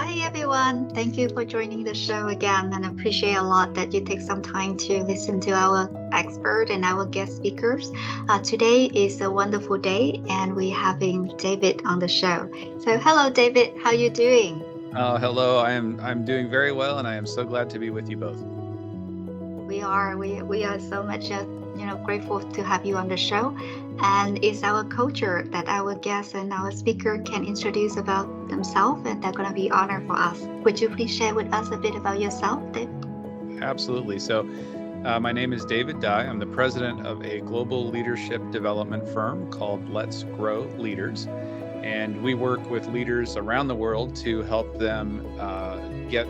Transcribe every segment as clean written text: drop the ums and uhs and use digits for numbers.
Hi everyone, thank you for joining the show again, and I appreciate a lot that you take some time to listen to our expert and our guest speakers. Today is a wonderful day and we're having David on the show. So hello David, how are you doing? Hello. I'm doing very well, and I am so glad to be with you both. We are so much grateful to have you on the show, and it's our culture that our guests and our speaker can introduce about themselves, and they're going to be honored for us. Would you please share with us a bit about yourself, David? Absolutely. My name is David Dye. I'm the president of a global leadership development firm called Let's Grow Leaders, and we work with leaders around the world to help them get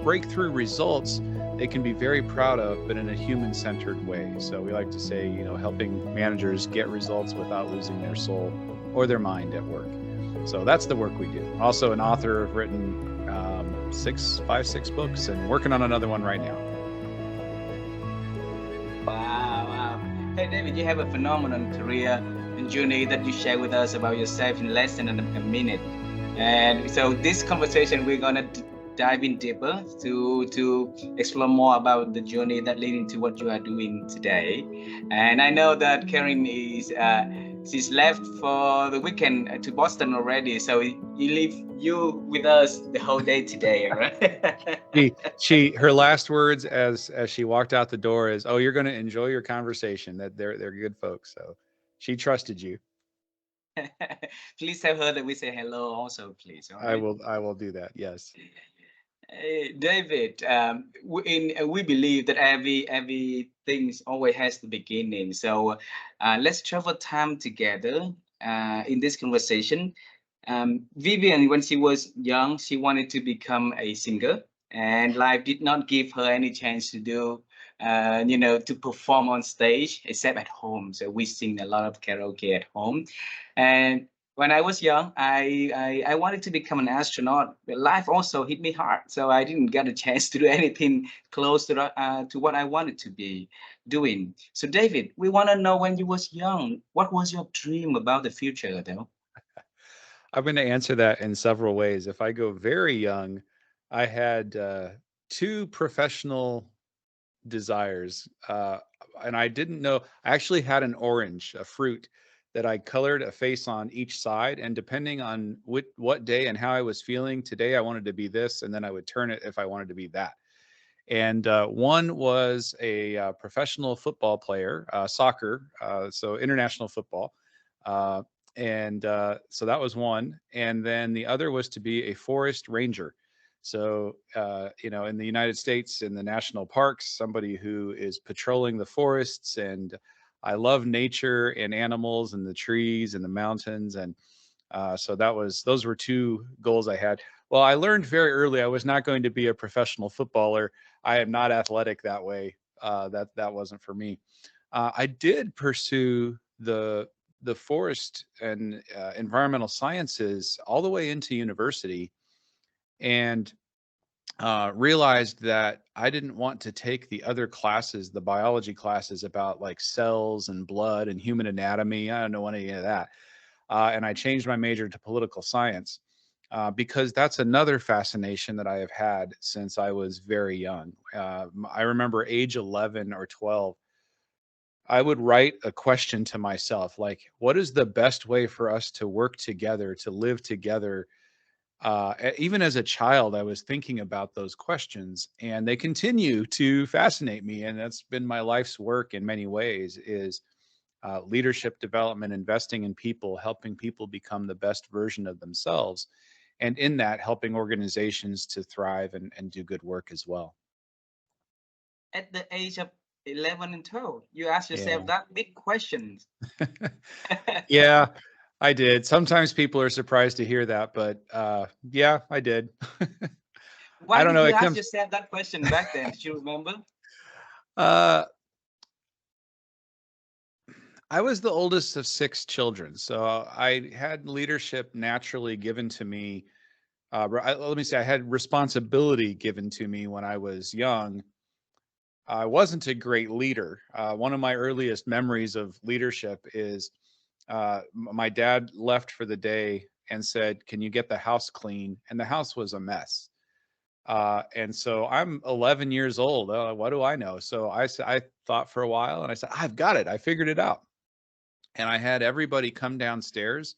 breakthrough results they can be very proud of, but in a human-centered way. So we like to say, helping managers get results without losing their soul or their mind at work. So that's the work we do. Also an author. I've written 6 books and working on another one right now. Wow. Hey, David, you have a phenomenal career and journey that you share with us about yourself in less than a minute. And so this conversation, we're going to dive in deeper to explore more about the journey that leading to what you are doing today. And I know that Karen is she's left for the weekend to Boston already, so you with us the whole day today, right? Her last words as she walked out the door is, "Oh, you're going to enjoy your conversation. That they're good folks." So she trusted you. Please tell her that we say hello also, please. All right. I will do that. Yes. Hey, David, we believe that everything always has the beginning. So let's travel time together in this conversation. Vivian, when she was young, she wanted to become a singer, and life did not give her any chance to do, to perform on stage except at home. So we sing a lot of karaoke at home, and when I was young, I wanted to become an astronaut, but life also hit me hard, so I didn't get a chance to do anything close to what I wanted to be doing. So, David, we want to know when you was young, what was your dream about the future, though? I'm going to answer that in several ways. If I go very young, I had two professional desires, and I didn't know. I actually had an orange, a fruit that I colored a face on each side, and depending on what day and how I was feeling, today I wanted to be this, and then I would turn it if I wanted to be that. And one was a professional football player, soccer, so international football. Uh, so that was one. And then the other was to be a forest ranger. So, in the United States, in the national parks, somebody who is patrolling the forests. And I love nature and animals and the trees and the mountains. And so those were two goals I had. Well, I learned very early I was not going to be a professional footballer. I am not athletic that way. That wasn't for me. I did pursue the forest and environmental sciences all the way into university, and realized that I didn't want to take the other classes, the biology classes about like cells and blood and human anatomy. I don't know any of that. And I changed my major to political science because that's another fascination that I have had since I was very young. I remember age 11 or 12, I would write a question to myself like, what is the best way for us to work together, to live together? Even as a child, I was thinking about those questions, and they continue to fascinate me. And that's been my life's work in many ways, is leadership development, investing in people, helping people become the best version of themselves. And in that, helping organizations to thrive and do good work as well. At the age of 11 and 12, you ask yourself Yeah. that big question. Yeah, I did. Sometimes people are surprised to hear that, but yeah, I did. I Why don't did know. you It ask comes. yourself that question back then? Did you remember? Uh, I was the oldest of 6 children, so I had leadership naturally given to me. Let me say, I had responsibility given to me when I was young. I wasn't a great leader. One of my earliest memories of leadership is my dad left for the day, and said, "Can you get the house clean?" And the house was a mess. And so I'm 11 years old. What do I know? So I thought for a while, and I said, "I've got it. I figured it out." And I had everybody come downstairs.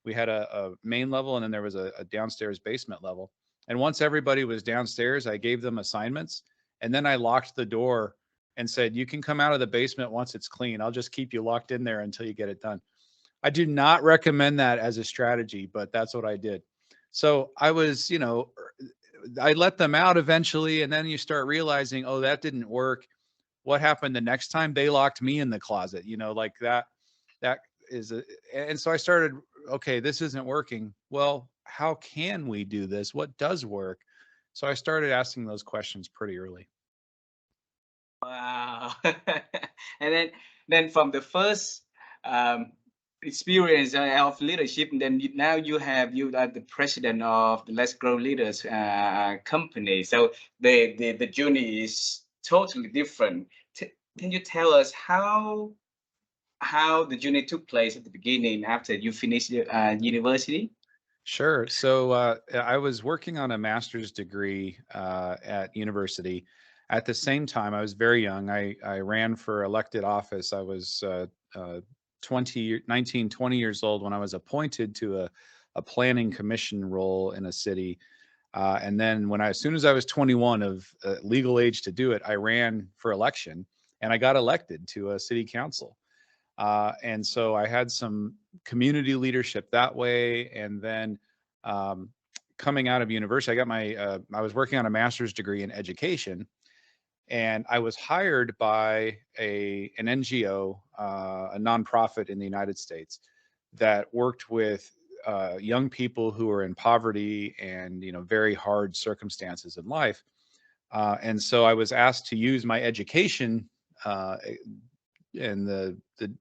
We had a main level, and then there was a downstairs basement level. And once everybody was downstairs, I gave them assignments, and then I locked the door and said, "You can come out of the basement once it's clean. I'll just keep you locked in there until you get it done." I do not recommend that as a strategy, but that's what I did. So I was, I let them out eventually, and then you start realizing, oh, that didn't work. What happened the next time? They locked me in the closet, like that. That is and so I started, okay, this isn't working. Well, how can we do this? What does work? So I started asking those questions pretty early. Wow. And then from the first um, experience of leadership, and then now you are the president of the Let's Grow Leaders company. So the journey is totally different. Can you tell us how the journey took place at the beginning after you finished university? Sure. So I was working on a master's degree at university. At the same time, I was very young. I ran for elected office. I was 19, 20 years old when I was appointed to a planning commission role in a city. And then as soon as I was 21 of legal age to do it, I ran for election and I got elected to a city council. And so I had some community leadership that way. And then coming out of university, I was working on a master's degree in education. And I was hired by an NGO, a nonprofit in the United States that worked with young people who are in poverty and very hard circumstances in life. And so I was asked to use my education uh, and the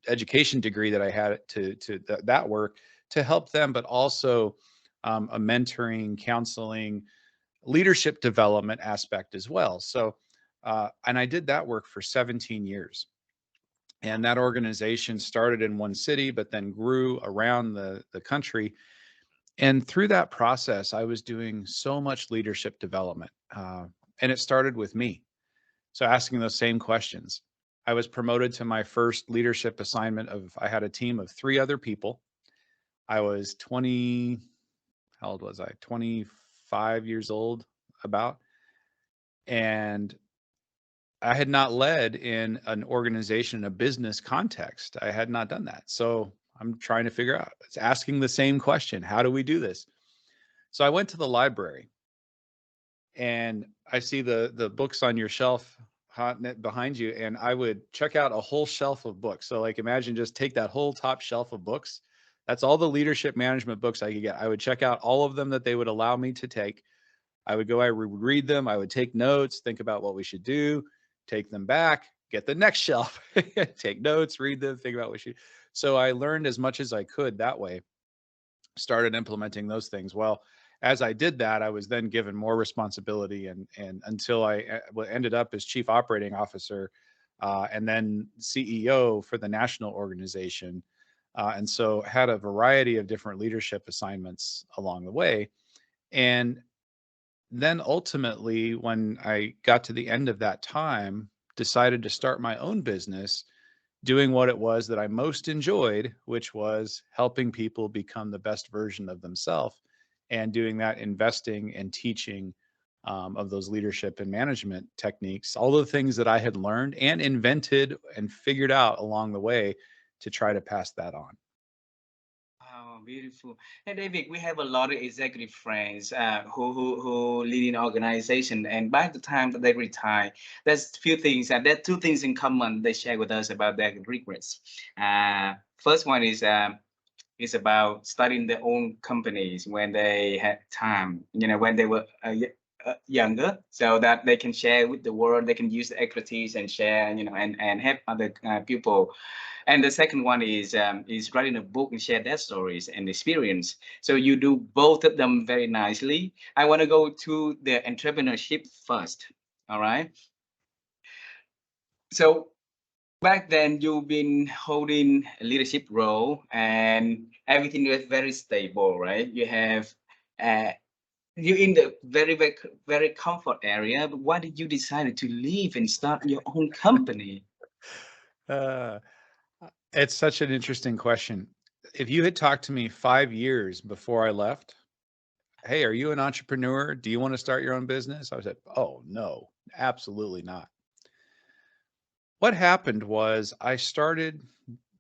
education degree that I had to that work to help them, but also a mentoring, counseling, leadership development aspect as well. So, and I did that work for 17 years. And that organization started in one city, but then grew around the country. And through that process, I was doing so much leadership development. And it started with me. So asking those same questions. I was promoted to my first leadership assignment I had a team of 3 other people. I was 20, how old was I? 25 years old about. And I had not led in an organization, a business context. I had not done that. So I'm trying to figure out, it's asking the same question. How do we do this? So I went to the library and I see the books on your shelf behind you, and I would check out a whole shelf of books. So like imagine just take that whole top shelf of books. That's all the leadership management books I could get. I would check out all of them that they would allow me to take. I would read them. I would take notes, think about what we should do, take them back, get the next shelf, take notes, read them, think about what we should. So I learned as much as I could that way, started implementing those things. Well, as I did that, I was then given more responsibility, and until I ended up as chief operating officer, and then CEO for the national organization, and so had a variety of different leadership assignments along the way. And then ultimately, when I got to the end of that time, decided to start my own business doing what it was that I most enjoyed, which was helping people become the best version of themselves, and doing that, investing and teaching of those leadership and management techniques, all the things that I had learned and invented and figured out along the way to try to pass that on. Oh, beautiful. And David, we have a lot of executive friends who lead in organization, and by the time that they retire, there's few things, and there are 2 things in common they share with us about their regrets. First one is about starting their own companies when they had time, when they were younger, so that they can share with the world, they can use the expertise and share, and help other people. And the second one is writing a book and share their stories and experience. So you do both of them very nicely. I want to go to the entrepreneurship first. All right. So Back then, you've been holding a leadership role, and everything was very stable, right? You have uh, you in the very comfort area. But why did you decide to leave and start your own company? Uh, it's such an interesting question. If you had talked to me 5 years before I left, hey, are you an entrepreneur? Do you want to start your own business? I was like, oh, no, absolutely not. What happened was I started,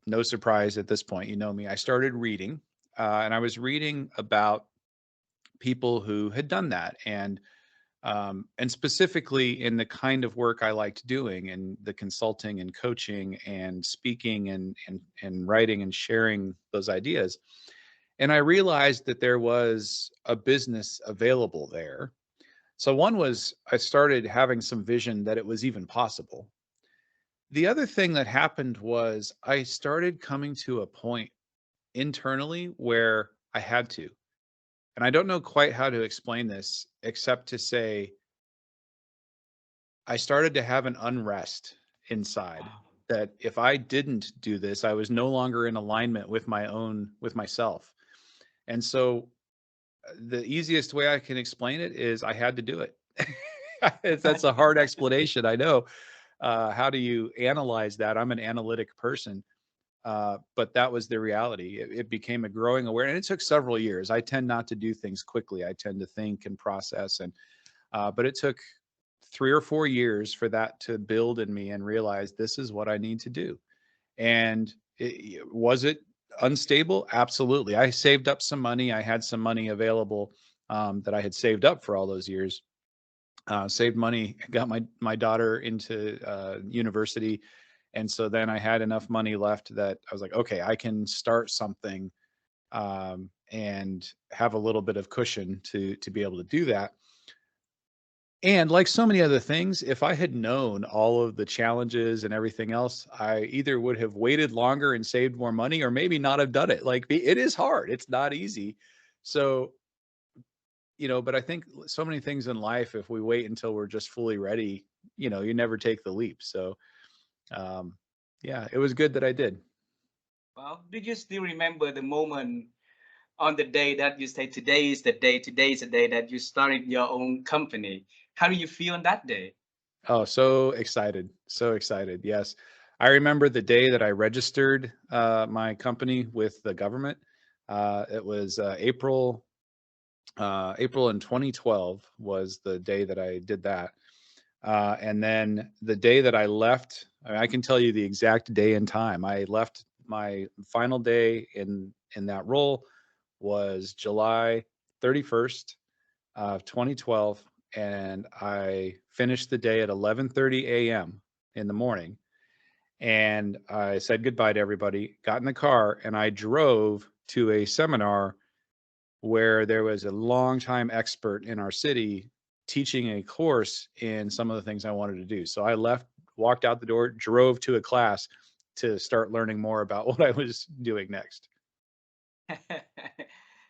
no surprise at this point, you know me, I started reading, and I was reading about people who had done that, and specifically in the kind of work I liked doing, and the consulting and coaching and speaking and writing and sharing those ideas. And I realized that there was a business available there. So one was I started having some vision that it was even possible. The other thing that happened was I started coming to a point internally where I had to. And I don't know quite how to explain this except to say I started to have an unrest inside Wow. that if I didn't do this, I was no longer in alignment with myself. And so the easiest way I can explain it is I had to do it. That's a hard explanation. I know. How do you analyze that? I'm an analytic person. But that was the reality. It became a growing awareness. And it took several years. I tend not to do things quickly. I tend to think and process. But it took 3 or 4 years for that to build in me and realize this is what I need to do. And was it unstable? Absolutely. I saved up some money. I had some money available that I had saved up for all those years. Saved money, got my daughter into university, and so then I had enough money left that I was like, okay, I can start something and have a little bit of cushion to be able to do that. And like so many other things, if I had known all of the challenges and everything else, I either would have waited longer and saved more money or maybe not have done it. Like it is hard. It's not easy. So, but I think so many things in life, if we wait until we're just fully ready, you never take the leap. So, um, yeah, it was good that I did. Well, do you still remember the moment on the day that you say today is the day, today is the day that you started your own company? How do you feel on that day? Oh, so excited. So excited. Yes. I remember the day that I registered my company with the government. It was April in 2012 was the day that I did that. And then the day that I left, I can tell you the exact day and time. I left my final day in that role was July 31st of 2012, and I finished the day at 11:30 a.m. in the morning. And I said goodbye to everybody, got in the car, and I drove to a seminar where there was a longtime expert in our city teaching a course in some of the things I wanted to do. So I left, walked out the door, drove to a class to start learning more about what I was doing next.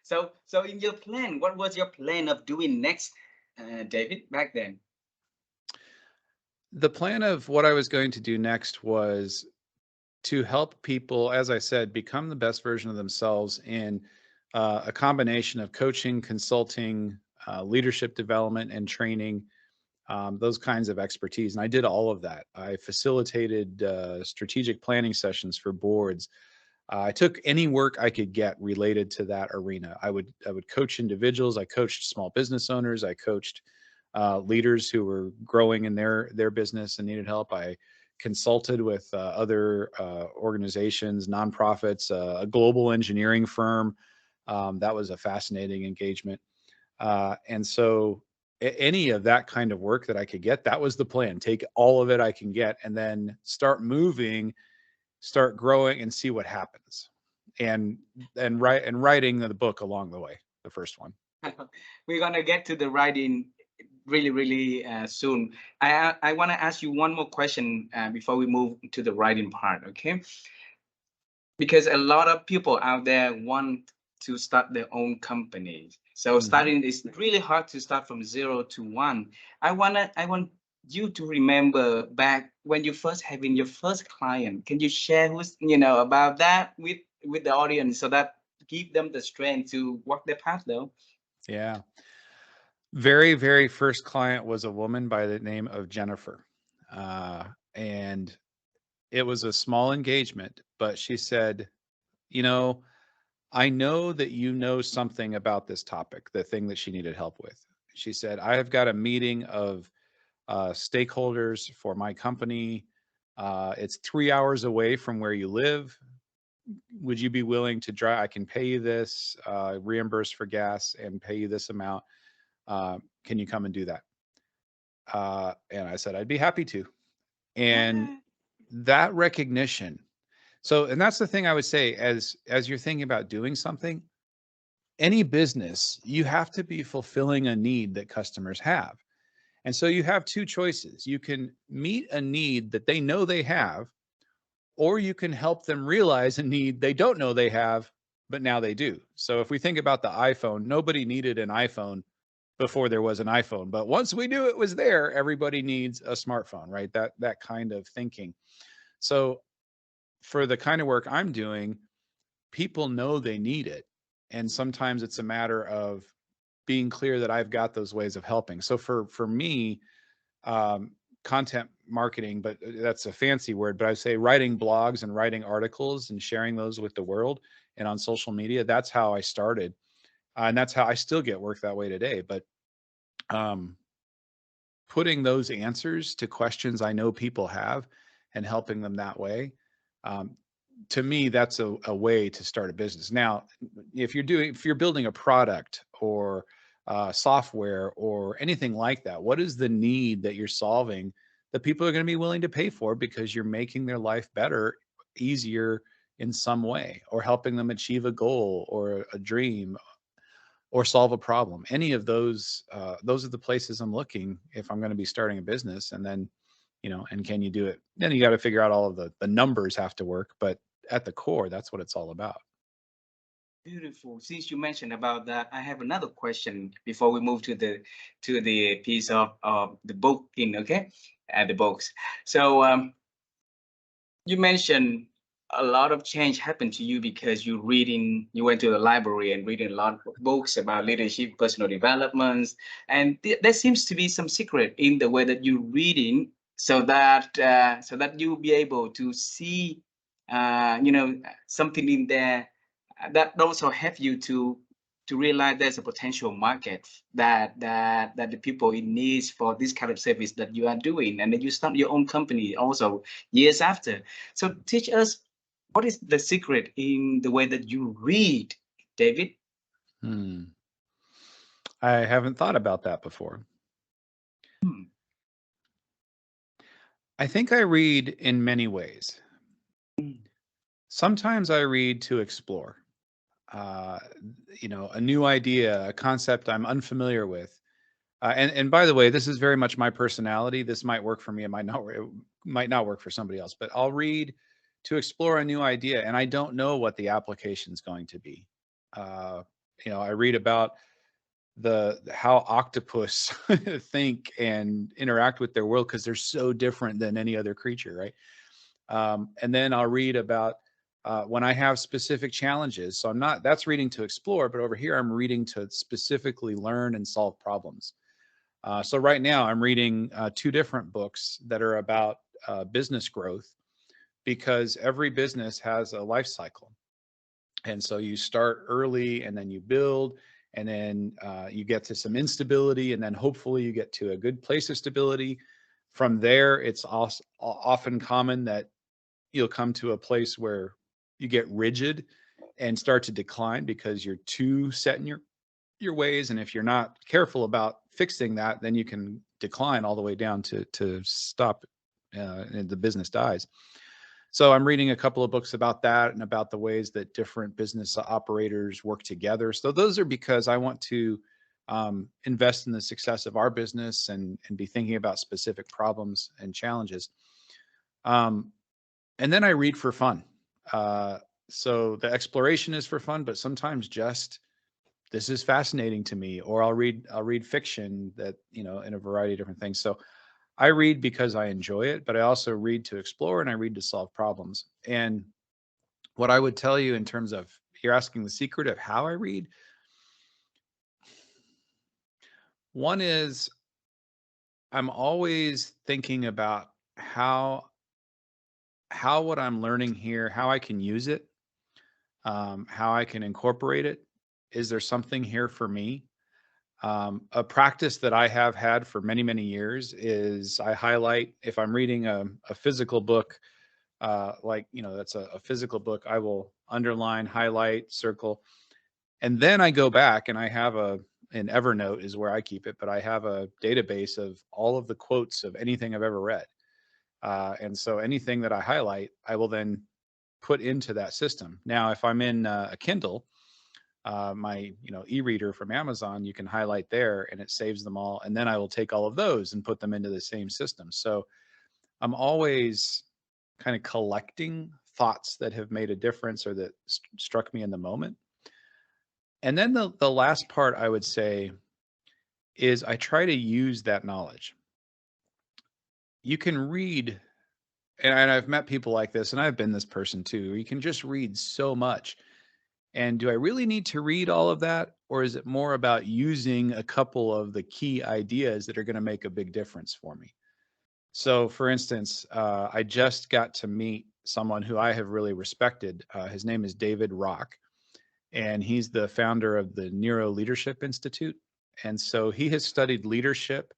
So in your plan, what was your plan of doing next, David, back then? The plan of what I was going to do next was to help people, as I said, become the best version of themselves in a combination of coaching, consulting, leadership development, and training, those kinds of expertise. And I did all of that. I facilitated strategic planning sessions for boards. I took any work I could get related to that arena. I would coach individuals. I coached small business owners. I coached leaders who were growing in their business and needed help. I consulted with other organizations, nonprofits, a global engineering firm. That was a fascinating engagement. And so any of that kind of work that I could get, that was the plan. Take all of it I can get and then start moving, start growing and see what happens. And writing the book along the way, the first one. We're gonna get to the writing really soon. I want to ask you one more question before we move to the writing part, okay? Because a lot of people out there want to start their own companies. So Mhm. starting is really hard to start from 0 to 1. I want you to remember back when you first having your first client? Can you share who's about that with the audience so that give them the strength to walk their path though? Yeah. Very, very first client was a woman by the name of Jennifer. And it was a small engagement, but she said, you know, I know that you know something about this topic, the thing that she needed help with. She said, I have got a meeting of stakeholders for my company. It's 3 hours away from where you live. Would you be willing to drive? I can pay you this, reimburse for gas, and pay you this amount. Can you come and do that? And I said, I'd be happy to. And that recognition. So, and that's the thing I would say as you're thinking about doing something, any business, you have to be fulfilling a need that customers have. And so you have two choices. You can meet a need that they know they have, or you can help them realize a need they don't know they have, but now they do. So if we think about the iPhone, nobody needed an iPhone before there was an iPhone, but once we knew it was there, everybody needs a smartphone, right? That kind of thinking. So for the kind of work I'm doing, people know they need it. And sometimes it's a matter of being clear that I've got those ways of helping. So for me, content marketing, but that's a fancy word, but I say writing blogs and writing articles and sharing those with the world and on social media. That's how I started. And that's how I still get work that way today. But um, putting those answers to questions I know people have and helping them that way, um, to me, that's a way to start a business. Now, if you're building a product or software or anything like that, what is the need that you're solving that people are going to be willing to pay for because you're making their life better, easier in some way, or helping them achieve a goal or a dream or solve a problem? Any of those are the places I'm looking if I'm going to be starting a business. And then, and can you do it? Then you got to figure out all of the numbers have to work, but at the core, that's what it's all about. Beautiful. Since you mentioned about that, I have another question before we move to the piece of the book in, okay, the books. So you mentioned a lot of change happened to you because you went to the library and reading a lot of books about leadership, personal developments, and there seems to be some secret in the way that you're reading, so that you'll be able to see, something in there that also help you to realize there's a potential market that the people in needs for this kind of service that you are doing, and then you start your own company also years after. So teach us, what is the secret in the way that you read, David? Hmm. I haven't thought about that before. Hmm. I think I read in many ways. Sometimes I read to explore, uh, a new idea, a concept I'm unfamiliar with. And by the way, this is very much my personality. This might work for me. It might not work for somebody else, but I'll read to explore a new idea and I don't know what the application is going to be. Uh, I read about how octopus think and interact with their world because they're so different than any other creature, right? And then I'll read about when I have specific challenges. So that's reading to explore, but over here I'm reading to specifically learn and solve problems. So right now I'm reading two different books that are about business growth because every business has a life cycle. And so you start early and then you build and then you get to some instability and then hopefully you get to a good place of stability. From there, it's also often common that you'll come to a place where you get rigid and start to decline because you're too set in your ways, and if you're not careful about fixing that, then you can decline all the way down to stop and the business dies. So I'm reading a couple of books about that and about the ways that different business operators work together. So those are because I want to invest in the success of our business and be thinking about specific problems and challenges. Um, and then I read for fun. So the exploration is for fun, but sometimes just this is fascinating to me, or I'll read fiction that, in a variety of different things. So I read because I enjoy it, but I also read to explore and I read to solve problems. And what I would tell you in terms of, you're asking the secret of how I read. One is I'm always thinking about how what I'm learning here, how I can use it, how I can incorporate it. Is there something here for me? A practice that I have had for many, many years is I highlight, if I'm reading a physical book, like, that's a physical book, I will underline, highlight, circle, and then I go back and I have an Evernote is where I keep it, but I have a database of all of the quotes of anything I've ever read. And so anything that I highlight, I will then put into that system. Now, if I'm in a Kindle, my e-reader from Amazon, you can highlight there and it saves them all. And then I will take all of those and put them into the same system. So I'm always kind of collecting thoughts that have made a difference or that struck me in the moment. And then the last part I would say is I try to use that knowledge. You can read, and I've met people like this, and I've been this person too. You can just read so much. And do I really need to read all of that? Or is it more about using a couple of the key ideas that are going to make a big difference for me? So, for instance, I just got to meet someone who I have really respected. His name is David Rock, and he's the founder of the Neuro Leadership Institute. And so he has studied leadership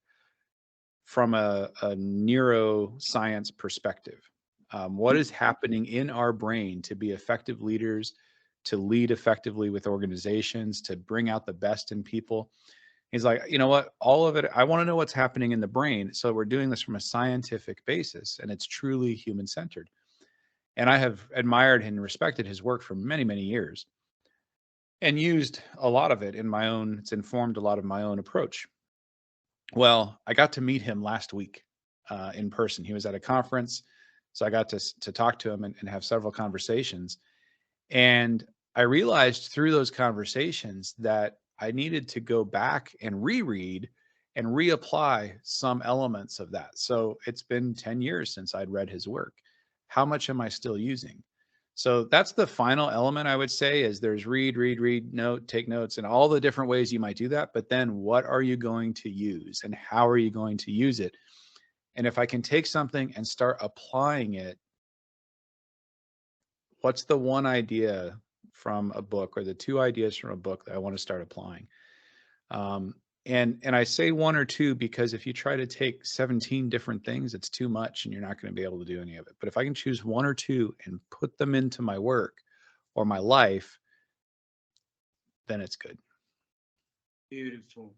from a neuroscience perspective. What is happening in our brain to be effective leaders, to lead effectively with organizations, to bring out the best in people? He's like, you know what? All of it, I want to know what's happening in the brain. So we're doing this from a scientific basis, and it's truly human centered. And I have admired and respected his work for many, many years and used a lot of it in my own, it's informed a lot of my own approach. Well, I got to meet him last week in person. He was at a conference. So I got to talk to him and have several conversations. And I realized through those conversations that I needed to go back and reread and reapply some elements of that. So it's been 10 years since I'd read his work. How much am I still using? So that's the final element I would say is there's read, note, take notes, and all the different ways you might do that. But then what are you going to use and how are you going to use it? And if I can take something and start applying it, what's the one idea from a book or the two ideas from a book that I want to start applying? And I say one or two because if you try to take 17 different things, it's too much and you're not going to be able to do any of it. But if I can choose one or two and put them into my work or my life, then it's good. Beautiful.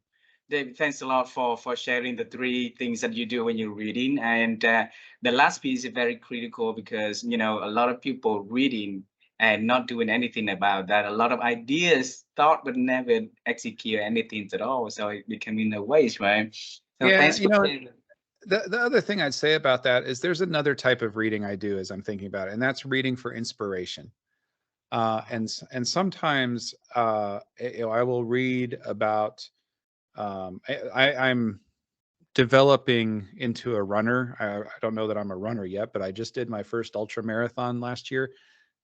David, thanks a lot for sharing the three things that you do when you're reading. And the last piece is very critical because, a lot of people reading and not doing anything about that. A lot of ideas thought but never execute anything at all. So it became in a waste, right? So Yeah, thanks for sharing. the other thing I'd say about that is there's another type of reading I do as I'm thinking about it, and that's reading for inspiration. And sometimes I will read about I'm developing into a runner. I don't know that I'm a runner yet, but I just did my first ultra marathon last year.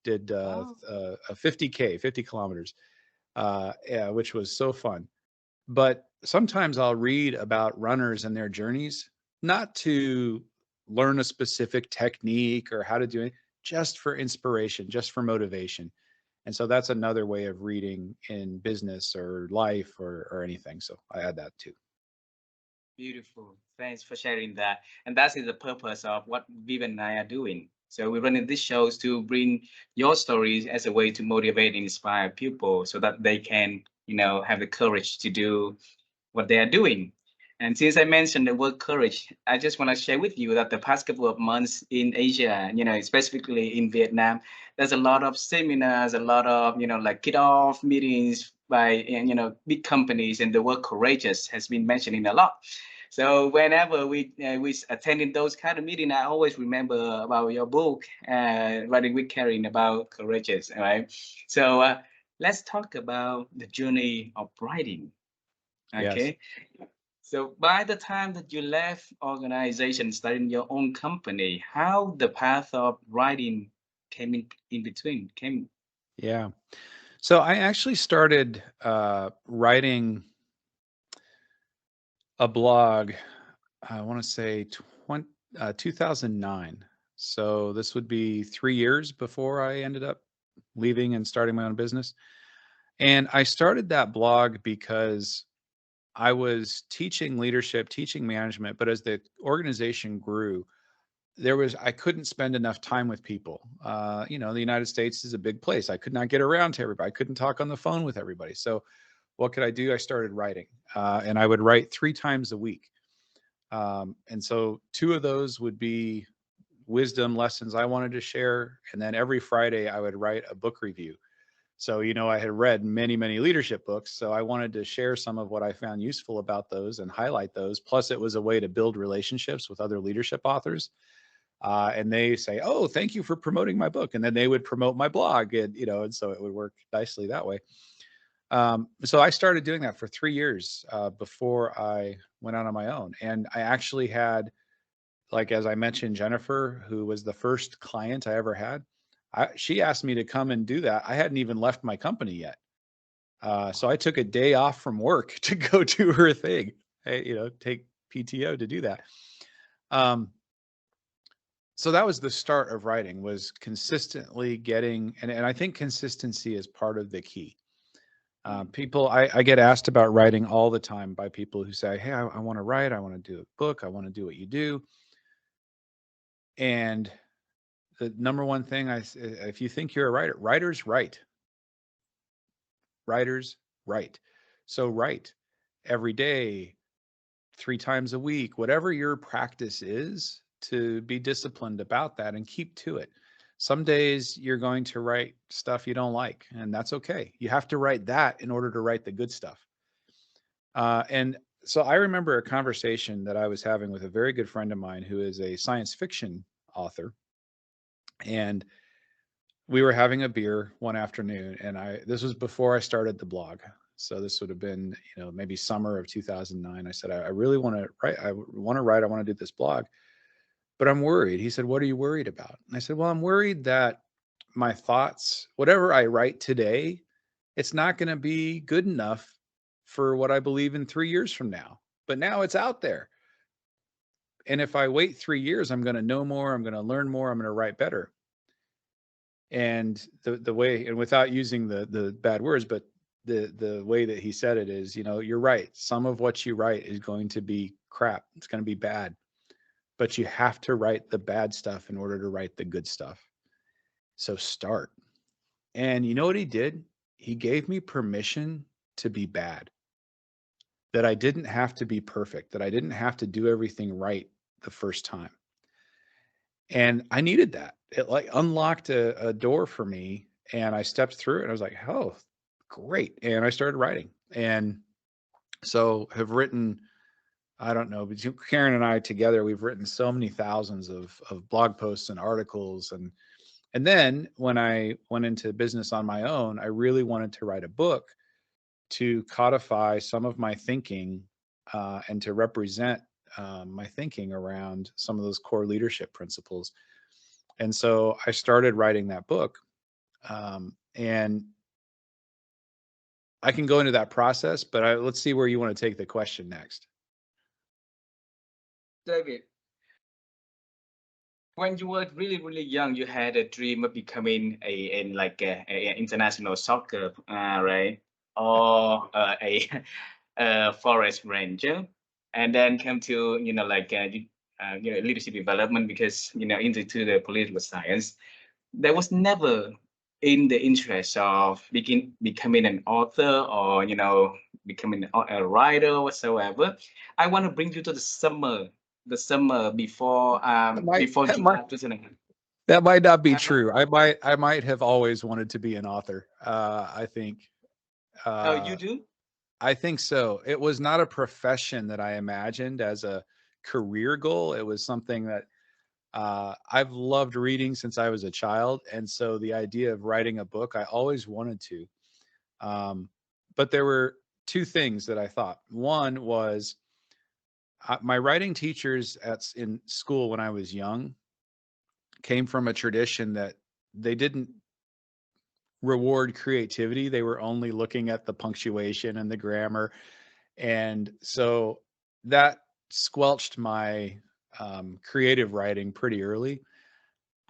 Did Wow. a 50K, 50 kilometers, yeah, which was so fun. But sometimes I'll read about runners and their journeys, not to learn a specific technique or how to do it, just for inspiration, just for motivation. And so that's another way of reading in business or life or anything. So I add that too. Beautiful. Thanks for sharing that. And that is the purpose of what Viv and I are doing. So we're running these shows to bring your stories as a way to motivate and inspire people so that they can, have the courage to do what they are doing. And since I mentioned the word courage, I just want to share with you that the past couple of months in Asia, specifically in Vietnam, there's a lot of seminars, a lot of, like kickoff meetings by, big companies, and the word courageous has been mentioning a lot. So whenever we attending those kind of meeting, I always remember about your book, Writing with Caring about courageous, all right? So let's talk about the journey of writing. Yes. Okay. So by the time that you left organization, starting your own company, how the path of writing came in between came. Yeah. So I actually started writing a blog, I want to say 2009. So this would be 3 years before I ended up leaving and starting my own business. And I started that blog because I was teaching leadership, teaching management, but as the organization grew, I couldn't spend enough time with people. The United States is a big place. I could not get around to everybody. I couldn't talk on the phone with everybody. So what could I do? I started writing, and I would write 3 times a week. And so two of those would be wisdom lessons I wanted to share. And then every Friday I would write a book review. So, I had read many, many leadership books. So I wanted to share some of what I found useful about those and highlight those. Plus, it was a way to build relationships with other leadership authors. And they say, "Oh, thank you for promoting my book." And then they would promote my blog, and so it would work nicely that way. So I started doing that for 3 years before I went out on my own. And I actually had, like, as I mentioned, Jennifer, who was the first client I ever had. She asked me to come and do that. I hadn't even left my company yet. So I took a day off from work to go do her thing, take PTO to do that. So that was the start of writing, was consistently getting, and I think consistency is part of the key. People, I get asked about writing all the time by people who say, "Hey, I want to write. I want to do a book. I want to do what you do." And the number one thing if you think you're a writer, writers write. Writers write. So write every day, 3 times a week, whatever your practice is, to be disciplined about that and keep to it. Some days you're going to write stuff you don't like, and that's okay. You have to write that in order to write the good stuff. And so I remember a conversation that I was having with a very good friend of mine who is a science fiction author. And we were having a beer one afternoon, and this was before I started the blog. So this would have been, maybe summer of 2009. I said, I really want to write. I want to do this blog, but I'm worried. He said, "What are you worried about?" And I said, "Well, I'm worried that my thoughts, whatever I write today, it's not going to be good enough for what I believe in 3 years from now. But now it's out there. And if I wait 3 years, I'm going to know more. I'm going to learn more. I'm going to write better." And the way, and without using the bad words, but the way that he said it is, "You're right. Some of what you write is going to be crap. It's going to be bad, but you have to write the bad stuff in order to write the good stuff. So start." And you know what he did? He gave me permission to be bad, that I didn't have to be perfect, that I didn't have to do everything right the first time. And I needed that. It like unlocked a door for me, and I stepped through it and I was like, "Oh, great." And I started writing. And so have written, I don't know, between Karen and I together, we've written so many thousands of blog posts and articles. And then when I went into business on my own, I really wanted to write a book to codify some of my thinking, and to represent my thinking around some of those core leadership principles. And so I started writing that book. And I can go into that process, but let's see where you want to take the question next. David, when you were really really young, you had a dream of becoming a international soccer, right, or a forest ranger, and then come to leadership development because into the political science. There was never in the interest of becoming an author or becoming a writer whatsoever. I want to bring you to the summer before That might before that might July 2000. that might not be Uh, true. I might have always wanted to be an author. I think oh, uh, you do? I think so. It was not a profession that I imagined as a career goal. It was something that I've loved reading since I was a child, and so the idea of writing a book, I always wanted to. But there were two things that I thought. One was my writing teachers in school when I was young came from a tradition that they didn't reward creativity. They were only looking at the punctuation and the grammar. And so that squelched my creative writing pretty early.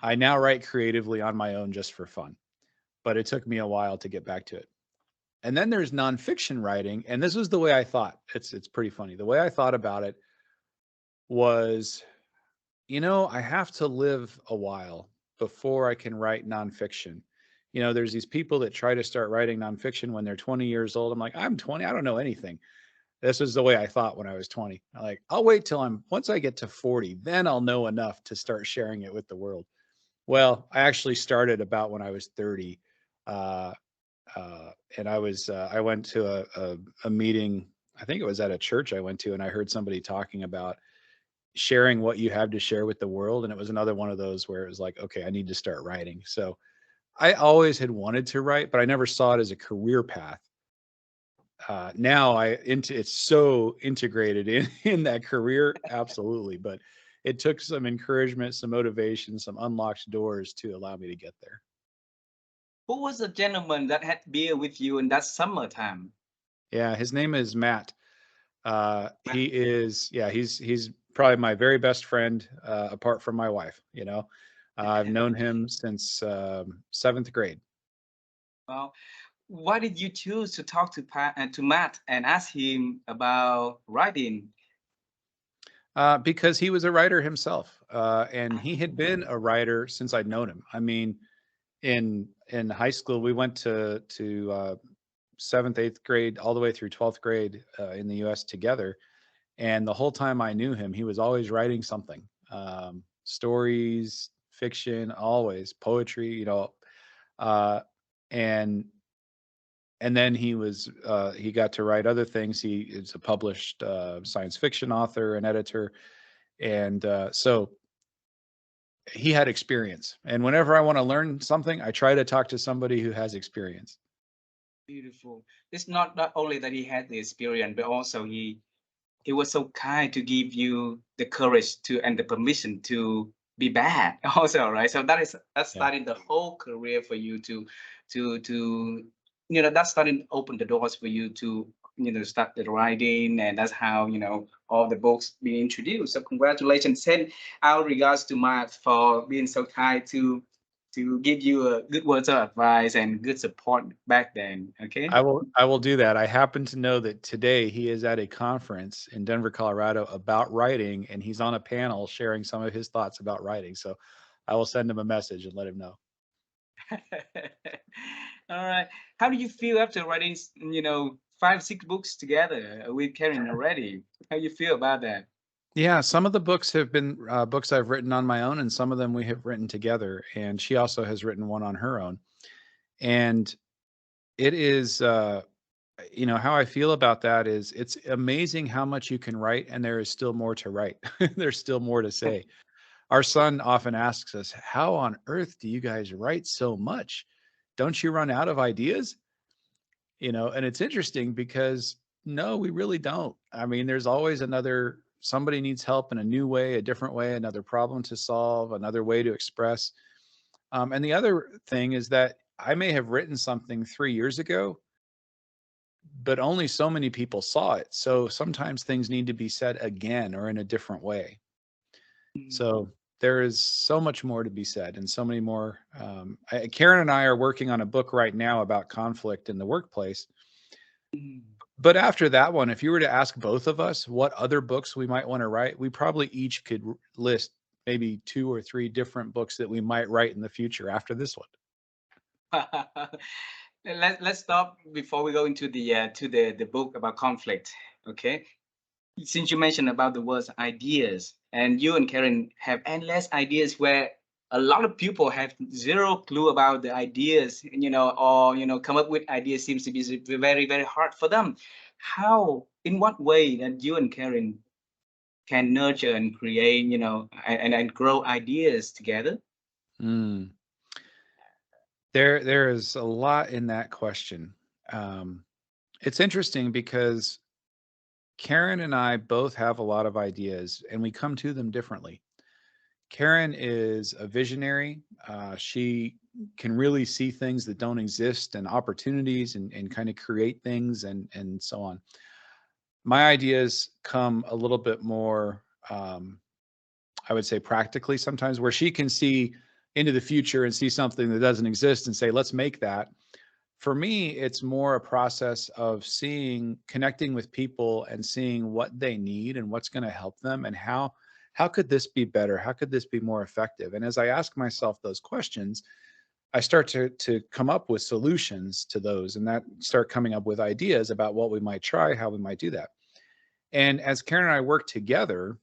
I now write creatively on my own just for fun, but it took me a while to get back to it. And then there's nonfiction writing, and this was the way I thought. It's pretty funny. The way I thought about it was, I have to live a while before I can write nonfiction. There's these people that try to start writing nonfiction when they're 20 years old. I'm like, I'm 20, I don't know anything. This was the way I thought when I was 20. Like, I'll wait till once I get to 40, then I'll know enough to start sharing it with the world. Well, I actually started about when I was 30. Uh, and I went to a meeting. I think it was at a church I went to, and I heard somebody talking about sharing what you have to share with the world. And it was another one of those where it was like, okay, I need to start writing. So I always had wanted to write, but I never saw it as a career path. Now it's so integrated in that career. Absolutely. But it took some encouragement, some motivation, some unlocked doors to allow me to get there. Who was the gentleman that had beer with you in that summertime? Yeah. His name is Matt. Matt. He's probably my very best friend, apart from my wife. I've known him since 7th grade. Well, why did you choose to talk to Matt and ask him about writing? Because he was a writer himself, and he had Ah, been a writer since I'd known him. I mean, in high school, we went to 7th, 8th grade, all the way through 12th grade in the U.S. together. And the whole time I knew him, he was always writing something, stories, fiction, always poetry, uh, and and then he got to write other things. He is a published science fiction author and editor, and so he had experience. And whenever I want to learn something, I try to talk to somebody who has experience. beautiful. It's not only that he had the experience, but also he was so kind to give you the courage to and the permission to be bad also, right? So that's Yeah. starting the whole career for you to that's starting to open the doors for you to start the writing, and that's how all the books being introduced. So congratulations, send our regards to Mark for being so kind to give you a good words of advice and good support back then. Okay. I will do that. I happen to know that today he is at a conference in Denver, Colorado about writing, and he's on a panel sharing some of his thoughts about writing. So I will send him a message and let him know. All right. How do you feel after writing, 5, 6 books together with Karen already? How you feel about that? Yeah, some of the books have been books I've written on my own, and some of them we have written together. And she also has written one on her own. And it is, how I feel about that is it's amazing how much you can write, and there is still more to write. There's still more to say. Our son often asks us, "How on earth do you guys write so much? Don't you run out of ideas?" And it's interesting because no, we really don't. I mean, there's always somebody needs help in a new way, a different way, another problem to solve, another way to express. And the other thing is that I may have written something 3 years ago, but only so many people saw it. So sometimes things need to be said again or in a different way. Mm, So there is so much more to be said, and so many more. Karen and I are working on a book right now about conflict in the workplace. mm. But after that one, if you were to ask both of us what other books we might want to write, we probably each could list maybe 2 or 3 different books that we might write in the future after this one. Let's stop before we go into the book about conflict. Okay. Since you mentioned about the words ideas, and you and Karen have endless ideas where a lot of people have zero clue about the ideas, or come up with ideas seems to be very, very hard for them. How, in what way that you and Karen can nurture and create, and grow ideas together? Mm. There is a lot in that question. It's interesting because Karen and I both have a lot of ideas, and we come to them differently. Karen is a visionary. She can really see things that don't exist and opportunities, and kind of create things, and so on. My ideas come a little bit more, I would say, practically sometimes, where she can see into the future and see something that doesn't exist and say, let's make that. For me, it's more a process of connecting with people and seeing what they need and what's going to help them, and how could this be better? How could this be more effective? And as I ask myself those questions, I start to come up with solutions to those, and that start coming up with ideas about what we might try, how we might do that. And as Karen and I work together,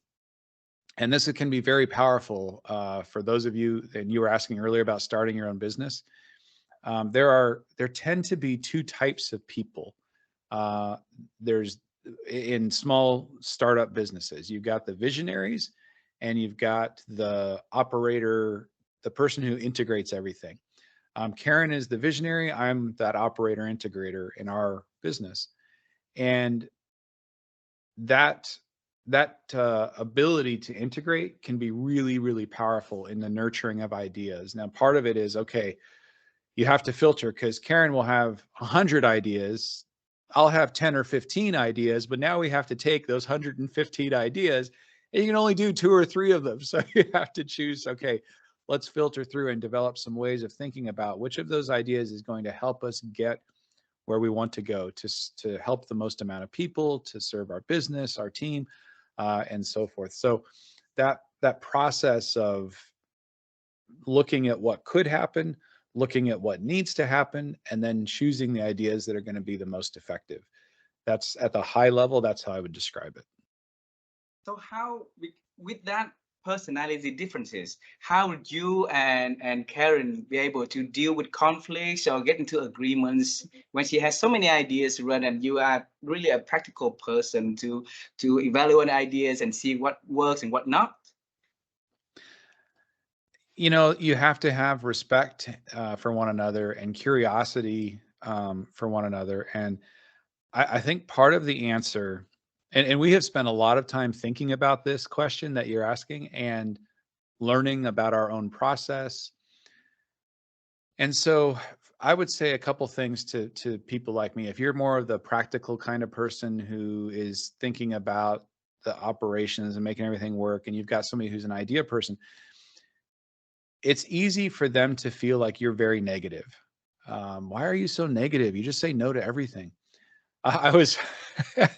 and this can be very powerful for those of you, and you were asking earlier about starting your own business. There tend to be two types of people. There's in small startup businesses, you've got the visionaries, and you've got the operator, the person who integrates everything. Karen is the visionary. I'm that operator integrator in our business, and that ability to integrate can be really, really powerful in the nurturing of ideas. Now, part of it is, okay, you have to filter, because Karen will have 100 ideas. I'll have 10 or 15 ideas, but now we have to take those 115 ideas, and you can only do 2 or 3 of them. So you have to choose, okay, let's filter through and develop some ways of thinking about which of those ideas is going to help us get where we want to go, to help the most amount of people, to serve our business, our team, and so forth. So that process of looking at what could happen, looking at what needs to happen, and then choosing the ideas that are going to be the most effective. That's at the high level. That's how I would describe it. So how, with that personality differences, how would you and Karen be able to deal with conflicts or get into agreements when she has so many ideas to run, and you are really a practical person to evaluate ideas and see what works and what not? You have to have respect for one another, and curiosity for one another. And I think part of the answer, and we have spent a lot of time thinking about this question that you're asking, and learning about our own process. And so I would say a couple things to people like me. If you're more of the practical kind of person who is thinking about the operations and making everything work, and you've got somebody who's an idea person, it's easy for them to feel like you're very negative. Why are you so negative? You just say no to everything. I was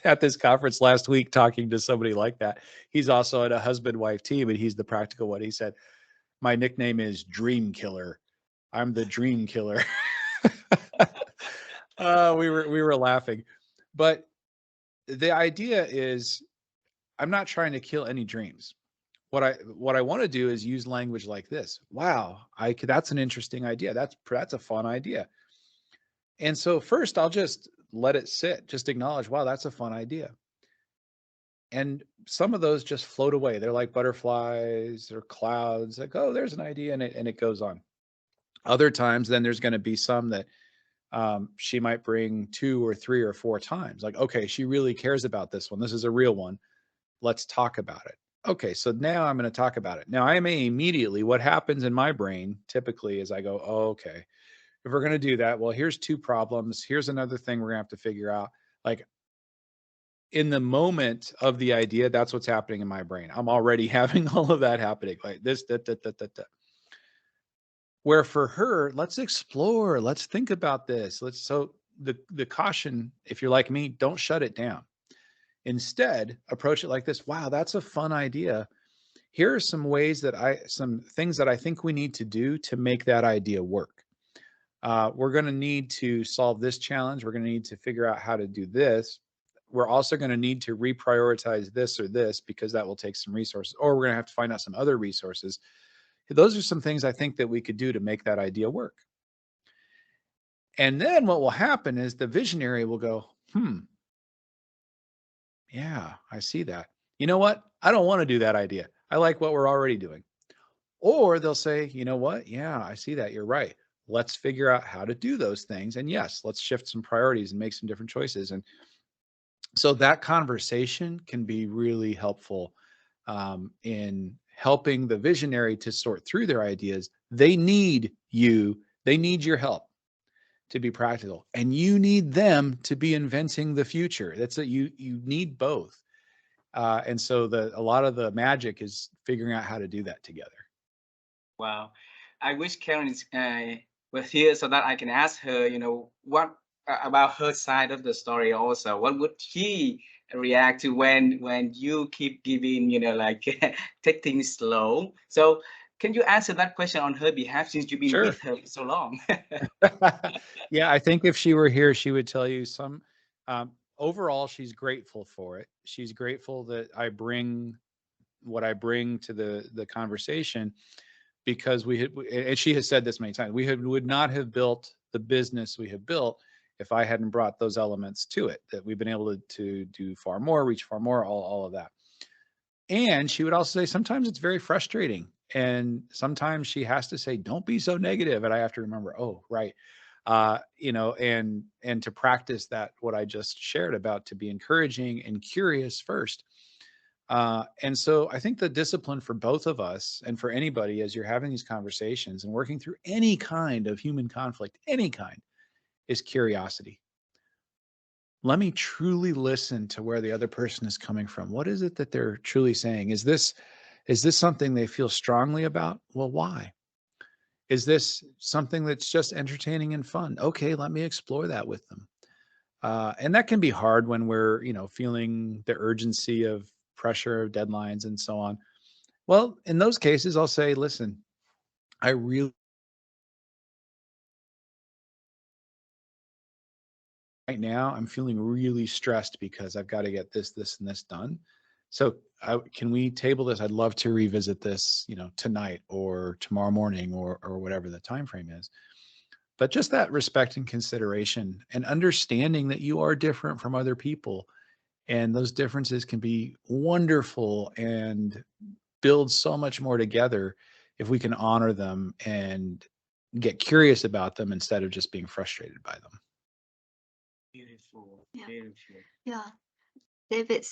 at this conference last week talking to somebody like that. He's also at a husband-wife team, and he's the practical one. He said, my nickname is Dream Killer. I'm the dream killer. We were laughing. But the idea is, I'm not trying to kill any dreams. What I want to do is use language like this. Wow, that's an interesting idea. That's a fun idea. And so first I'll just let it sit, just acknowledge, wow, that's a fun idea. And some of those just float away. They're like butterflies or clouds, like, oh, there's an idea, and it goes on. Other times, then there's going to be some that she might bring 2 or 3 or 4 times. Like, okay, she really cares about this one. This is a real one. Let's talk about it. Okay, so now I'm going to talk about it. Now, I may immediately, what happens in my brain typically is I go, oh, okay, if we're going to do that, well, here's 2 problems. Here's another thing we're going to have to figure out. Like, in the moment of the idea, that's what's happening in my brain. I'm already having all of that happening, like this, that. Where for her, let's explore, let's think about this. So the caution, if you're like me, don't shut it down. Instead, approach it like this. Wow, that's a fun idea. Here are some things that I think we need to do to make that idea work. We're going to need to solve this challenge. We're going to need to figure out how to do this. We're also going to need to reprioritize this or this, because that will take some resources, or we're going to have to find out some other resources. Those are some things I think that we could do to make that idea work. And then what will happen is the visionary will go, yeah, I see that. You know what? I don't want to do that idea. I like what we're already doing. Or they'll say, you know what? Yeah, I see that. You're right. Let's figure out how to do those things. And yes, let's shift some priorities and make some different choices. And So that conversation can be really helpful in helping the visionary to sort through their ideas. They need you, they need your help to be practical, and you need them to be inventing the future. That's it. You need both. And so a lot of the magic is figuring out how to do that together. Wow. I wish Karen is was here so that I can ask her, what about her side of the story also. What would she react to when you keep giving, like take things slow? So can you answer that question on her behalf since you've been Sure. with her for so long? Yeah, I think if she were here, she would tell you some. Overall, she's grateful for it. She's grateful that I bring what I bring to the conversation, because we had, and she has said this many times, would not have built the business we have built if I hadn't brought those elements to it. That we've been able to do far more, reach far more, all of that. And she would also say sometimes it's very frustrating. And sometimes she has to say, don't be so negative. And I have to remember, oh, right. And to practice that, what I just shared about, to be encouraging and curious first. And so I think the discipline for both of us and for anybody as you're having these conversations and working through any kind of human conflict, any kind, is curiosity. Let me truly listen to where the other person is coming from. What is it that they're truly saying? Is this something they feel strongly about? Well, why? Is this something that's just entertaining and fun? Okay, let me explore that with them. And that can be hard when we're, feeling the urgency of pressure of deadlines and so on. Well, in those cases, I'll say, listen, I really, right now, I'm feeling really stressed because I've got to get this, and this done. So can we table this? I'd love to revisit this, tonight or tomorrow morning, or whatever the time frame is. But just that respect and consideration and understanding that you are different from other people, and those differences can be wonderful and build so much more together if we can honor them and get curious about them instead of just being frustrated by them. Beautiful, Yeah. beautiful. Yeah. David,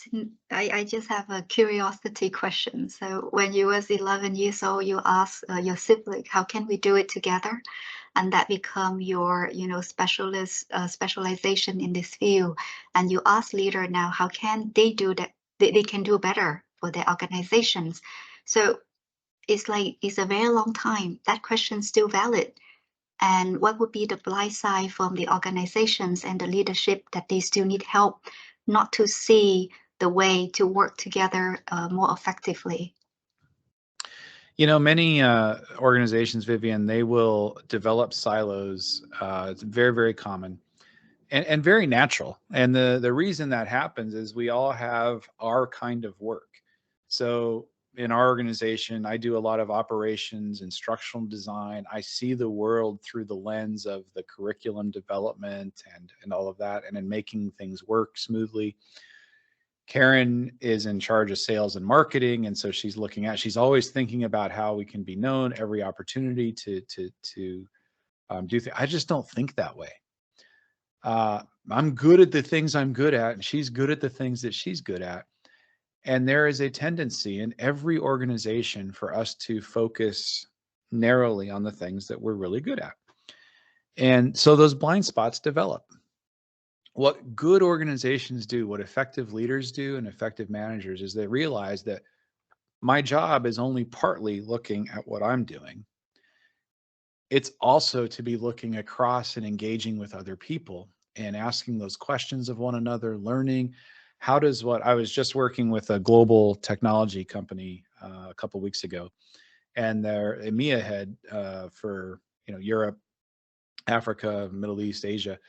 I just have a curiosity question. So when you was 11 years old, you asked your sibling, how can we do it together? And that become your, specialization in this field. And you ask leader now, how can they do that? They can do better for their organizations. So it's like, it's a very long time. That question still valid. And what would be the blind side from the organizations and the leadership that they still need help not to see the way to work together more effectively? Many organizations, Vivian, they will develop silos. It's very, very common and very natural. And the reason that happens is we all have our kind of work. So in our organization, I do a lot of operations, instructional design. I see the world through the lens of the curriculum development and all of that, and in making things work smoothly. Karen is in charge of sales and marketing, and so she's always thinking about how we can be known, every opportunity to do things. I just don't think that way. I'm good at the things I'm good at, and she's good at the things that she's good at. And there is a tendency in every organization for us to focus narrowly on the things that we're really good at. And so those blind spots develop. What good organizations do, what effective leaders do, and effective managers is they realize that my job is only partly looking at what I'm doing. It's also to be looking across and engaging with other people and asking those questions of one another, learning how does what I was just working with a global technology company a couple weeks ago, and their EMEA head for Europe, Africa, Middle East, Asia.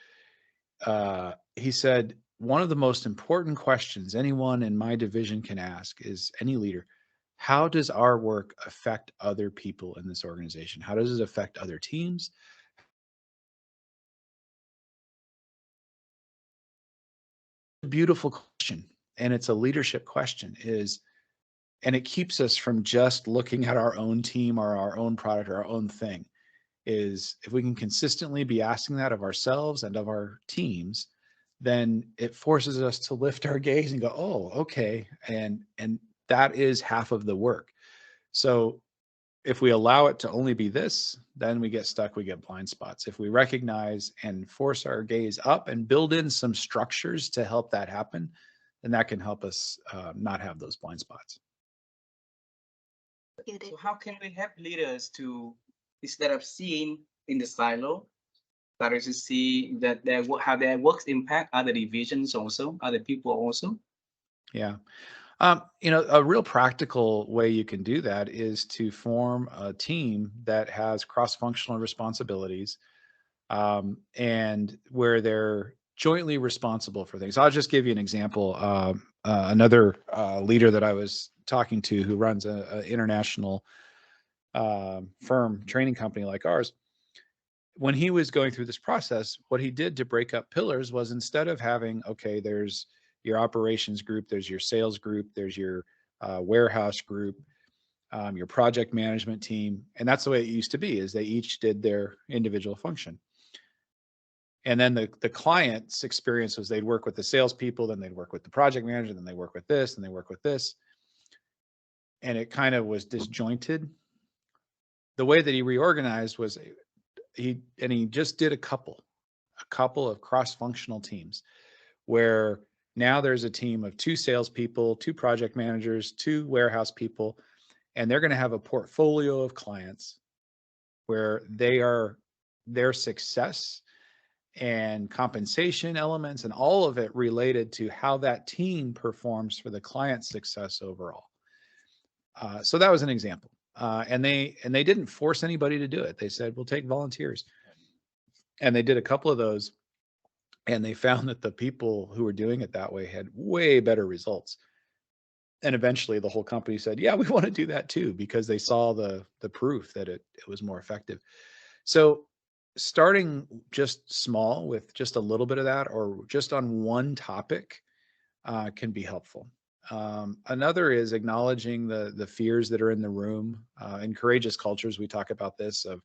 He said one of the most important questions anyone in my division can ask is any leader: how does our work affect other people in this organization? How does it affect other teams? Beautiful question, and it's a leadership question, and it keeps us from just looking at our own team or our own product or our own thing. Is if we can consistently be asking that of ourselves and of our teams, then it forces us to lift our gaze and go, oh, okay. And that is half of the work. So if we allow it to only be this, then we get stuck, we get blind spots. If we recognize and force our gaze up and build in some structures to help that happen, then that can help us not have those blind spots. So how can we help leaders to, instead of seeing in the silo, that is to see that how their works impact other divisions also, other people also? Yeah. A real practical way you can do that is to form a team that has cross-functional responsibilities, and where they're jointly responsible for things. I'll just give you an example. Another leader that I was talking to who runs an international firm training company like ours, when he was going through this process, what he did to break up pillars was, instead of having, okay, there's your operations group, there's your sales group, there's your warehouse group, your project management team. And that's the way it used to be, is they each did their individual function. And then the client's experience was they'd work with the salespeople, then they'd work with the project manager, then they work with this, and they work with this. And it kind of was disjointed. The way that he reorganized was he just did a couple of cross-functional teams, where now there's a team of 2 salespeople, 2 project managers, 2 warehouse people, and they're going to have a portfolio of clients where their success and compensation elements and all of it related to how that team performs for the client's success overall. So that was an example. And they didn't force anybody to do it. They said, we'll take volunteers. And they did a couple of those, and they found that the people who were doing it that way had way better results. And eventually the whole company said, yeah, we want to do that too, because they saw the proof that it was more effective. So starting just small with just a little bit of that, or just on one topic, can be helpful. Another is acknowledging the fears that are in the room. In courageous cultures, we talk about this, of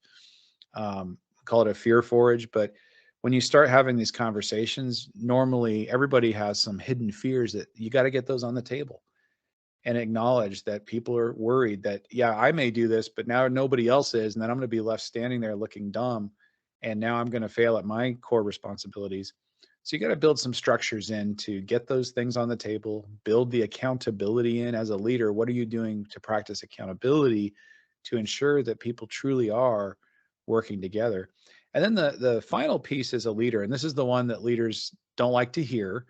call it a fear forage. But when you start having these conversations, normally everybody has some hidden fears that you got to get those on the table, and acknowledge that people are worried that, yeah, I may do this, but now nobody else is. And then I'm going to be left standing there looking dumb. And now I'm going to fail at my core responsibilities. So you got to build some structures in to get those things on the table, build the accountability in as a leader. What are you doing to practice accountability to ensure that people truly are working together? And then the final piece is a leader. And this is the one that leaders don't like to hear,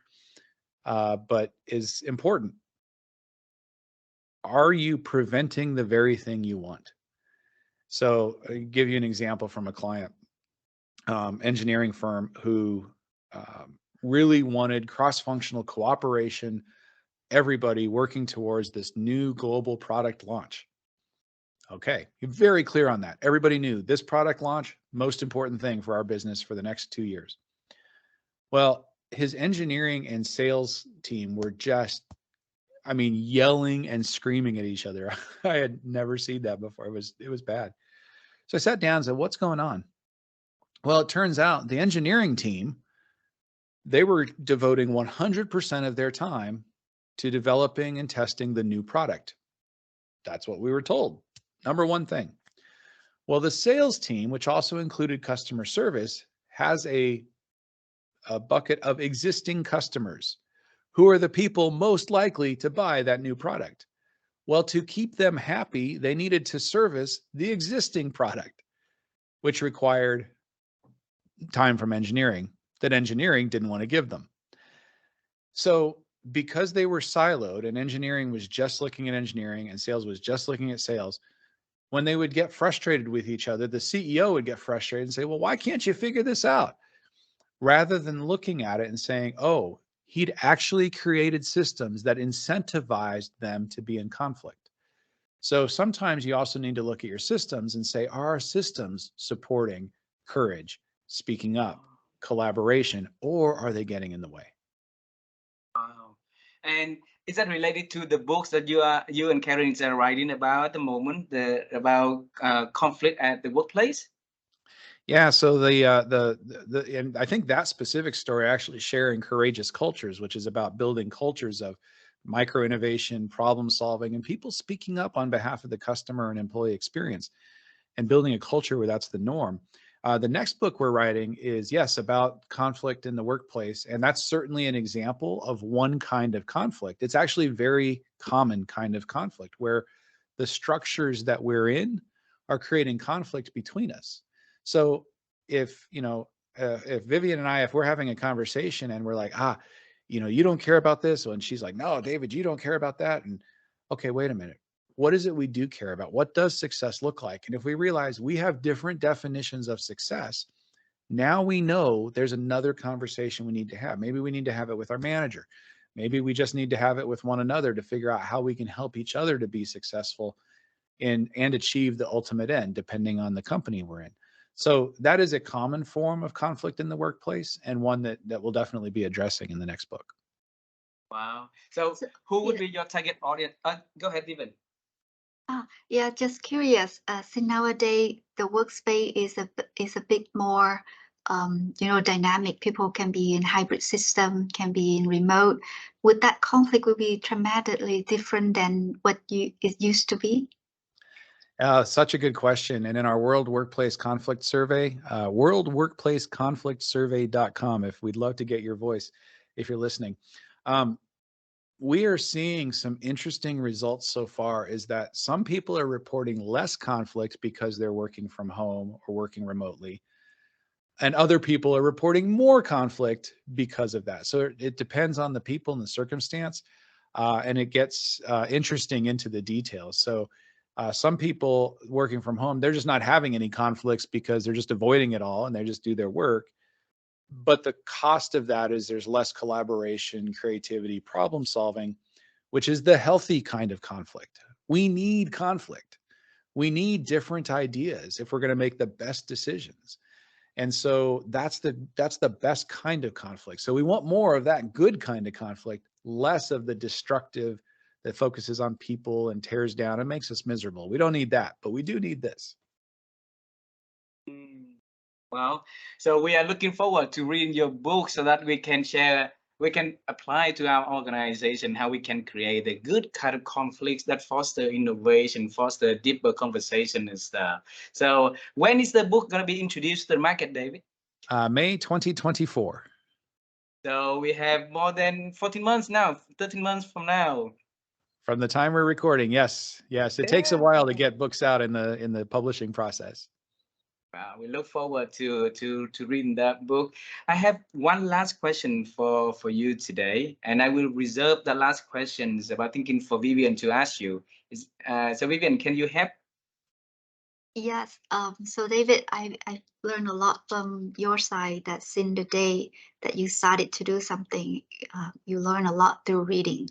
but is important. Are you preventing the very thing you want? So I'll give you an example from a client, engineering firm, who really wanted cross-functional cooperation, everybody working towards this new global product launch. Okay, you're very clear on that. Everybody knew this product launch, most important thing for our business for the next 2 years. Well, his engineering and sales team were just, yelling and screaming at each other. I had never seen that before. It was bad. So I sat down and said, what's going on? Well, it turns out the engineering team, they were devoting 100% of their time to developing and testing the new product. That's what we were told. Number one thing. Well, the sales team, which also included customer service, has a bucket of existing customers. Who are the people most likely to buy that new product? Well, to keep them happy, they needed to service the existing product, which required time from engineering that engineering didn't want to give them. So because they were siloed and engineering was just looking at engineering and sales was just looking at sales, when they would get frustrated with each other, the CEO would get frustrated and say, well, why can't you figure this out? Rather than looking at it and saying, oh, he'd actually created systems that incentivized them to be in conflict. So sometimes you also need to look at your systems and say, are our systems supporting courage, speaking up, collaboration, or are they getting in the way? Wow. And is that related to the books that you and Karen are writing about at the moment, about conflict at the workplace? Yeah, so and I think that specific story actually sharing courageous cultures, which is about building cultures of micro innovation, problem solving, and people speaking up on behalf of the customer and employee experience, and building a culture where that's the norm. The next book we're writing is, yes, about conflict in the workplace. And that's certainly an example of one kind of conflict. It's actually a very common kind of conflict where the structures that we're in are creating conflict between us. So if, if Vivian and I, if we're having a conversation and we're like, you don't care about this. And she's like, no, David, you don't care about that. And okay, wait a minute, what is it we do care about? What does success look like? And if we realize we have different definitions of success, now we know there's another conversation we need to have. Maybe we need to have it with our manager. Maybe we just need to have it with one another to figure out how we can help each other to be successful and achieve the ultimate end, depending on the company we're in. So that is a common form of conflict in the workplace, and one that we'll definitely be addressing in the next book. Wow. So So, who would yeah. be your target audience? Go ahead, Steven. Yeah, just curious. So nowadays the workspace is a bit more, dynamic. People can be in hybrid system, can be in remote. Would that conflict will be dramatically different than what it used to be? Such a good question. And in our World Workplace Conflict Survey, worldworkplaceconflictsurvey.com, if we'd love to get your voice if you're listening. We are seeing some interesting results so far, is that some people are reporting less conflict because they're working from home or working remotely. And other people are reporting more conflict because of that. So it depends on the people and the circumstance. And it gets interesting into the details. So some people working from home, they're just not having any conflicts because they're just avoiding it all and they just do their work. But the cost of that is there's less collaboration, creativity, problem solving, which is the healthy kind of conflict. We need conflict. We need different ideas if we're going to make the best decisions. And so that's the best kind of conflict. So we want more of that good kind of conflict, less of the destructive that focuses on people and tears down and makes us miserable. We don't need that, but we do need this. Mm. Well, so we are looking forward to reading your book so that we can share, we can apply to our organization how we can create a good kind of conflicts that foster innovation, foster deeper conversation and stuff. So when is the book going to be introduced to the market, David? May 2024. So we have more than 14 months now, 13 months from now. From the time we're recording, yes. It takes a Yeah. while to get books out in the publishing process. We look forward to reading that book. I have one last question for you today, and I will reserve the last questions about thinking for Vivian to ask you. So Vivian, can you help? Yes. So David, I learned a lot from your side that since the day that you started to do something, you learn a lot through reading.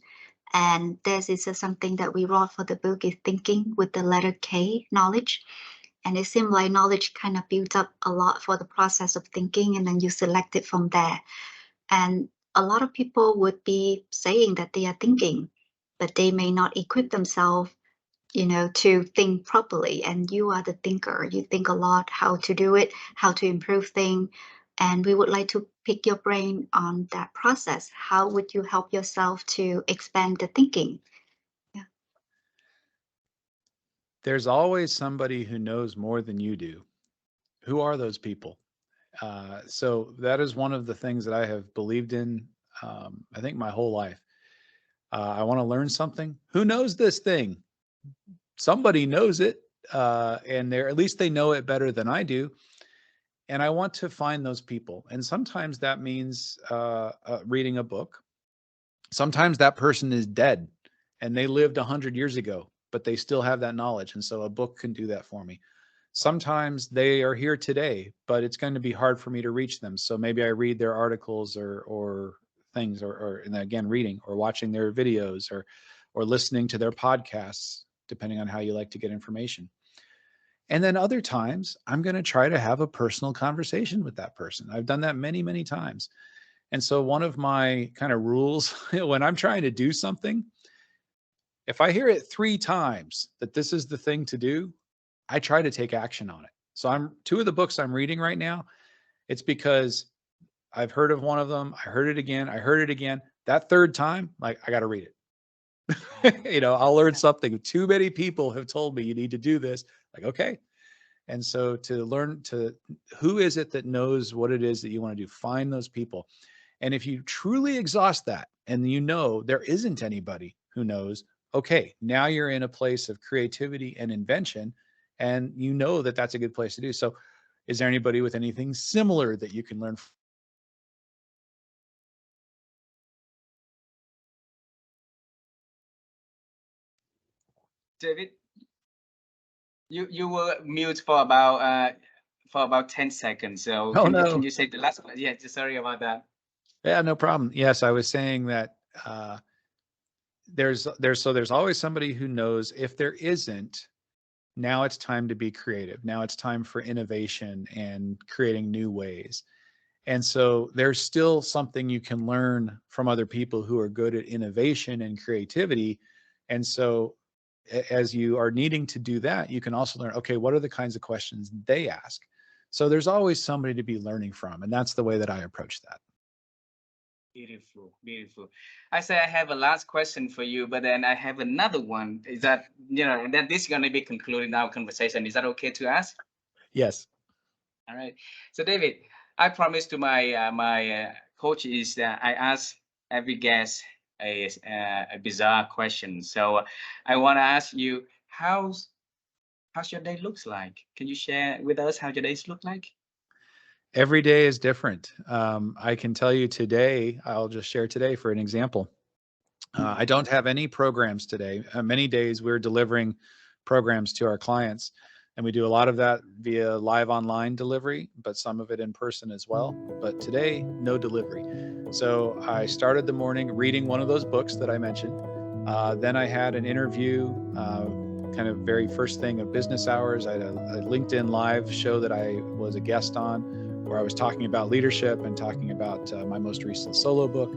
And this is something that we wrote for the book is thinking with the letter K, knowledge. And it seemed like knowledge kind of builds up a lot for the process of thinking, and then you select it from there. And a lot of people would be saying that they are thinking, but they may not equip themselves, to think properly. And you are the thinker. You think a lot how to do it, how to improve things. And we would like to pick your brain on that process. How would you help yourself to expand the thinking? Yeah. There's always somebody who knows more than you do. Who are those people? So that is one of the things that I have believed in, I think, my whole life. I want to learn something. Who knows this thing? Somebody knows it, and they're at least they know it better than I do. And I want to find those people. And sometimes that means reading a book. Sometimes that person is dead, and they lived 100 years ago, but they still have that knowledge. And so a book can do that for me. Sometimes they are here today, but it's going to be hard for me to reach them. So maybe I read their articles or things, or and again, reading or watching their videos or listening to their podcasts, depending on how you like to get information. And then other times, I'm going to try to have a personal conversation with that person. I've done that many, many times. And so one of my kind of rules when I'm trying to do something, if I hear it 3 times that this is the thing to do, I try to take action on it. So two of the books I'm reading right now, it's because I've heard of one of them. I heard it again. I heard it again. That third time, like, I got to read it. I'll learn something. Too many people have told me you need to do this. Like, okay. And so to learn who is it that knows what it is that you want to do? Find those people. And if you truly exhaust that and there isn't anybody who knows, okay, now you're in a place of creativity and invention, and that's a good place to do. So is there anybody with anything similar that you can learn from? David, you were mute for about 10 seconds. So Oh, can no. you say the last one? Yeah, sorry about that. Yeah, no problem. Yes, I was saying that there's always somebody who knows. If there isn't, now it's time to be creative. Now it's time for innovation and creating new ways. And so there's still something you can learn from other people who are good at innovation and creativity. And so as you are needing to do that, you can also learn, okay, what are the kinds of questions they ask? So there's always somebody to be learning from. And that's the way that I approach that. Beautiful, beautiful. I say I have a last question for you, but then I have another one. Is that, that this is going to be concluding our conversation. Is that okay to ask? Yes. All right. So David, I promised to my coach is that I ask every guest a bizarre question. So I want to ask you, how's your day looks like? Can you share with us how your days look like? Every day is different. I can tell you today, I'll just share today for an example. I don't have any programs today. Many days we're delivering programs to our clients, and we do a lot of that via live online delivery, but some of it in person as well. But today, no delivery. So I started the morning reading one of those books that I mentioned. Then I had an interview, kind of very first thing of business hours. I had a LinkedIn Live show that I was a guest on, where I was talking about leadership and talking about my most recent solo book.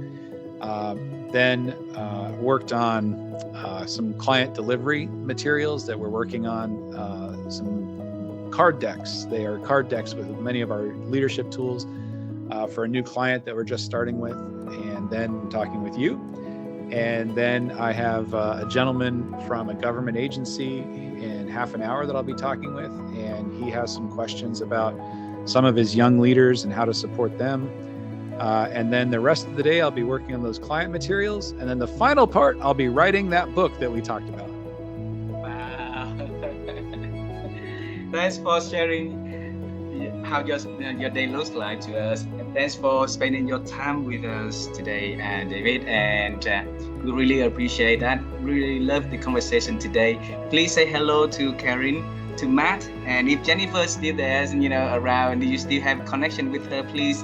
Then worked on some client delivery materials that we're working on, some card decks. They are card decks with many of our leadership tools for a new client that we're just starting with, and then talking with you. And then I have a gentleman from a government agency in half an hour that I'll be talking with, and he has some questions about some of his young leaders and how to support them. And then the rest of the day, I'll be working on those client materials. And then the final part, I'll be writing that book that we talked about. Wow. Thanks for sharing how your day looks like to us. And thanks for spending your time with us today, David. And we really appreciate that. Really love the conversation today. Please say hello to Karen, to Matt. And if Jennifer is still there, around, you still have connection with her, please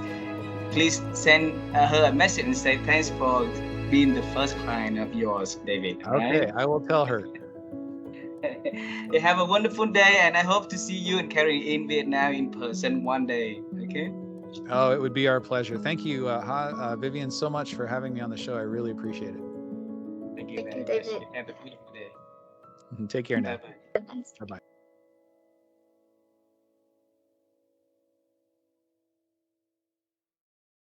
send her a message and say thanks for being the first client of yours, David. Okay, right? I will tell her. You have a wonderful day, and I hope to see you and Carrie in Vietnam in person one day. Okay? Oh, it would be our pleasure. Thank you, Vivian, so much for having me on the show. I really appreciate it. Thank you Thank very you, much. David. Have a beautiful day. Take care now. Bye-bye. Bye-bye.